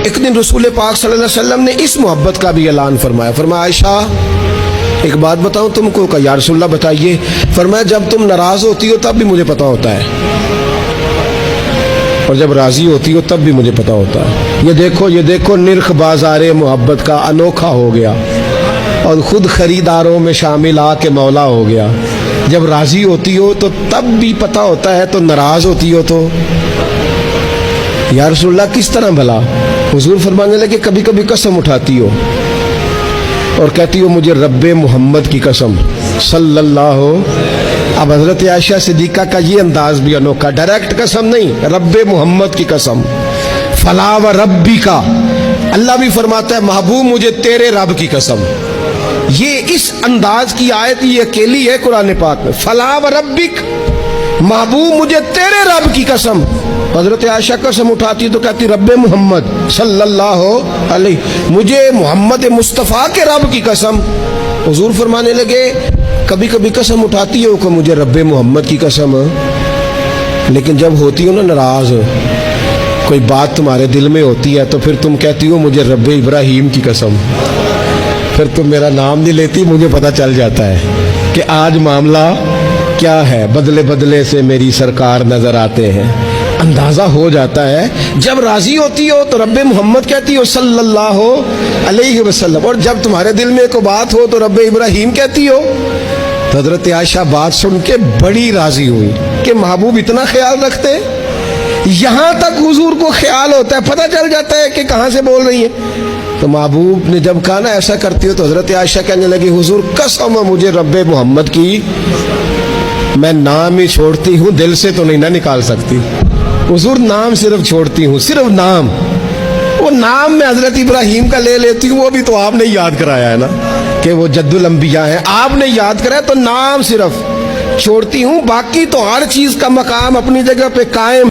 ایک دن رسول پاک صلی اللہ علیہ وسلم نے اس محبت کا بھی اعلان فرمایا. فرمایا عائشہ ایک بات بتاؤں تم کو؟ کہ یا رسول اللہ بتائیے. فرمایا جب تم ناراض ہوتی ہو تب بھی مجھے پتا ہوتا ہے, اور جب راضی ہوتی ہو تب بھی مجھے پتا ہوتا ہے. یہ دیکھو نرخ بازار محبت کا انوکھا ہو گیا, اور خود خریداروں میں شامل آ کے مولا ہو گیا. جب راضی ہوتی ہو تو تب بھی پتا ہوتا ہے, تو ناراض ہوتی ہو تو یا رسول اللہ کس طرح بھلا؟ حضور فرمانے لگے کبھی کبھی قسم اٹھاتی ہو اور کہتی ہو مجھے رب محمد کی قسم صلی اللہ ہو. اب حضرت عائشہ صدیقہ کا یہ انداز بھی انوکھا, ڈائریکٹ قسم نہیں, رب محمد کی قسم. فلا و ربی کا, اللہ بھی فرماتا ہے محبوب مجھے تیرے رب کی قسم. یہ اس انداز کی آیت یہ اکیلی ہے قرآن پاک میں. فلا و ربک, محبوب مجھے تیرے رب کی قسم. حضرت عائشہ قسم اٹھاتی تو کہتی رب محمد صلی اللہ علیہ, مجھے محمد مصطفیٰ کے رب کی قسم. حضور فرمانے لگے کبھی کبھی قسم اٹھاتی ہو کہ مجھے رب محمد کی قسم, لیکن جب ہوتی ہو نا ناراض, کوئی بات تمہارے دل میں ہوتی ہے تو پھر تم کہتی ہو مجھے رب ابراہیم کی قسم. پھر تم میرا نام نہیں لیتی, مجھے پتا چل جاتا ہے کہ آج معاملہ کیا ہے. بدلے بدلے سے میری سرکار نظر آتے ہیں, اندازہ ہو جاتا ہے. جب راضی ہوتی ہو تو رب محمد کہتی ہو صلی اللہ علیہ وسلم, اور جب تمہارے دل میں کوئی بات ہو تو رب ابراہیم کہتی ہو. تو حضرت عائشہ بات سن کے بڑی راضی ہوئی کہ محبوب اتنا خیال رکھتے. یہاں تک حضور کو خیال ہوتا ہے, پتہ چل جاتا ہے کہ کہاں سے بول رہی ہے. تو محبوب نے جب کہا نا ایسا کرتی ہو, تو حضرت عائشہ کہنے لگی حضور قسم مجھے رب محمد کی, میں نام ہی چھوڑتی ہوں, دل سے تو نہیں نہ نکال سکتی. حضور نام صرف چھوڑتی ہوں, صرف نام. وہ نام میں حضرت ابراہیم کا لے لیتی ہوں, وہ بھی تو آپ نے یاد کرایا ہے نا کہ وہ جد الانبیاء ہیں, آپ نے یاد کرایا, تو نام صرف چھوڑتی ہوں, باقی تو ہر چیز کا مقام اپنی جگہ پہ قائم.